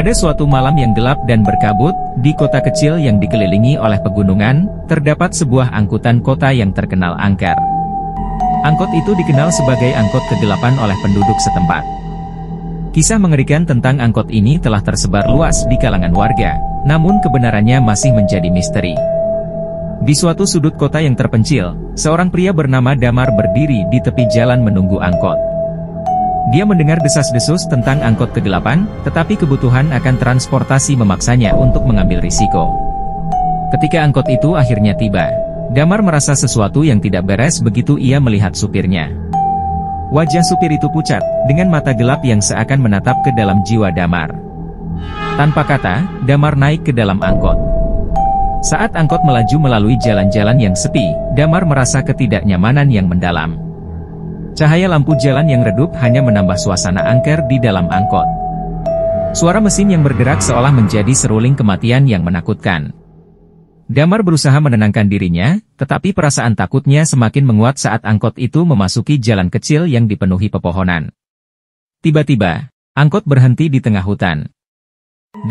Pada suatu malam yang gelap dan berkabut, di kota kecil yang dikelilingi oleh pegunungan, terdapat sebuah angkutan kota yang terkenal angker. Angkot itu dikenal sebagai angkot kegelapan oleh penduduk setempat. Kisah mengerikan tentang angkot ini telah tersebar luas di kalangan warga, namun kebenarannya masih menjadi misteri. Di suatu sudut kota yang terpencil, seorang pria bernama Damar berdiri di tepi jalan menunggu angkot. Dia mendengar desas-desus tentang angkot kegelapan, tetapi kebutuhan akan transportasi memaksanya untuk mengambil risiko. Ketika angkot itu akhirnya tiba, Damar merasa sesuatu yang tidak beres begitu ia melihat supirnya. Wajah supir itu pucat, dengan mata gelap yang seakan menatap ke dalam jiwa Damar. Tanpa kata, Damar naik ke dalam angkot. Saat angkot melaju melalui jalan-jalan yang sepi, Damar merasa ketidaknyamanan yang mendalam. Cahaya lampu jalan yang redup hanya menambah suasana angker di dalam angkot. Suara mesin yang bergerak seolah menjadi seruling kematian yang menakutkan. Damar berusaha menenangkan dirinya, tetapi perasaan takutnya semakin menguat saat angkot itu memasuki jalan kecil yang dipenuhi pepohonan. Tiba-tiba, angkot berhenti di tengah hutan.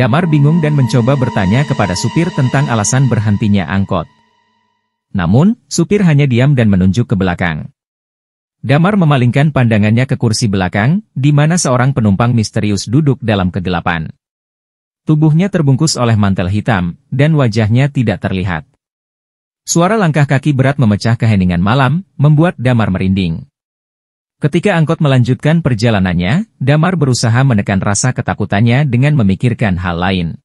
Damar bingung dan mencoba bertanya kepada supir tentang alasan berhentinya angkot. Namun, supir hanya diam dan menunjuk ke belakang. Damar memalingkan pandangannya ke kursi belakang, di mana seorang penumpang misterius duduk dalam kegelapan. Tubuhnya terbungkus oleh mantel hitam, dan wajahnya tidak terlihat. Suara langkah kaki berat memecah keheningan malam, membuat Damar merinding. Ketika angkot melanjutkan perjalanannya, Damar berusaha menekan rasa ketakutannya dengan memikirkan hal lain.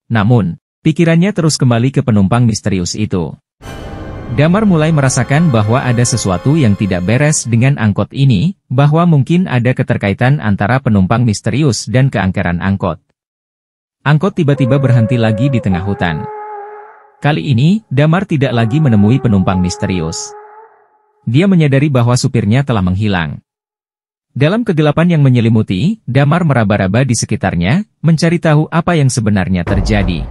Namun, pikirannya terus kembali ke penumpang misterius itu. Damar mulai merasakan bahwa ada sesuatu yang tidak beres dengan angkot ini, bahwa mungkin ada keterkaitan antara penumpang misterius dan keangkeran angkot. Angkot tiba-tiba berhenti lagi di tengah hutan. Kali ini, Damar tidak lagi menemui penumpang misterius. Dia menyadari bahwa supirnya telah menghilang. Dalam kegelapan yang menyelimuti, Damar meraba-raba di sekitarnya, mencari tahu apa yang sebenarnya terjadi.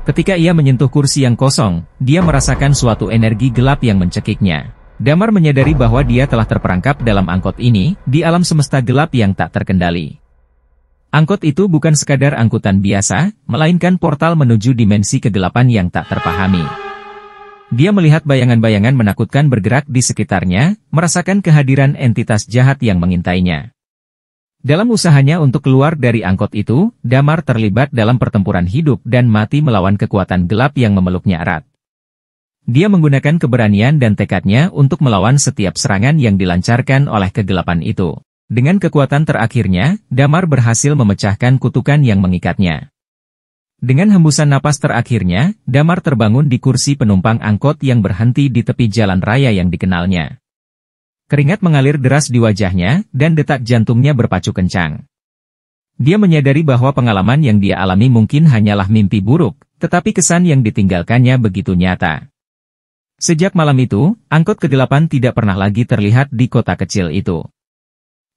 Ketika ia menyentuh kursi yang kosong, dia merasakan suatu energi gelap yang mencekiknya. Damar menyadari bahwa dia telah terperangkap dalam angkot ini, di alam semesta gelap yang tak terkendali. Angkot itu bukan sekadar angkutan biasa, melainkan portal menuju dimensi kegelapan yang tak terpahami. Dia melihat bayangan-bayangan menakutkan bergerak di sekitarnya, merasakan kehadiran entitas jahat yang mengintainya. Dalam usahanya untuk keluar dari angkot itu, Damar terlibat dalam pertempuran hidup dan mati melawan kekuatan gelap yang memeluknya erat. Dia menggunakan keberanian dan tekadnya untuk melawan setiap serangan yang dilancarkan oleh kegelapan itu. Dengan kekuatan terakhirnya, Damar berhasil memecahkan kutukan yang mengikatnya. Dengan hembusan napas terakhirnya, Damar terbangun di kursi penumpang angkot yang berhenti di tepi jalan raya yang dikenalnya. Keringat mengalir deras di wajahnya, dan detak jantungnya berpacu kencang. Dia menyadari bahwa pengalaman yang dia alami mungkin hanyalah mimpi buruk, tetapi kesan yang ditinggalkannya begitu nyata. Sejak malam itu, angkot kegelapan tidak pernah lagi terlihat di kota kecil itu.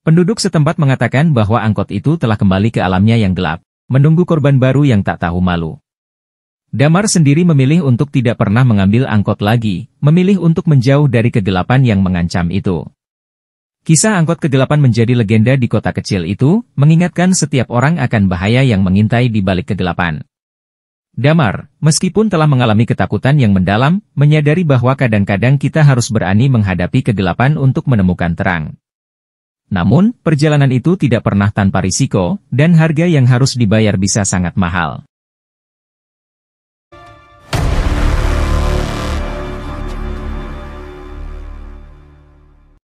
Penduduk setempat mengatakan bahwa angkot itu telah kembali ke alamnya yang gelap, menunggu korban baru yang tak tahu malu. Damar sendiri memilih untuk tidak pernah mengambil angkot lagi, memilih untuk menjauh dari kegelapan yang mengancam itu. Kisah angkot kegelapan menjadi legenda di kota kecil itu, mengingatkan setiap orang akan bahaya yang mengintai di balik kegelapan. Damar, meskipun telah mengalami ketakutan yang mendalam, menyadari bahwa kadang-kadang kita harus berani menghadapi kegelapan untuk menemukan terang. Namun, perjalanan itu tidak pernah tanpa risiko, dan harga yang harus dibayar bisa sangat mahal.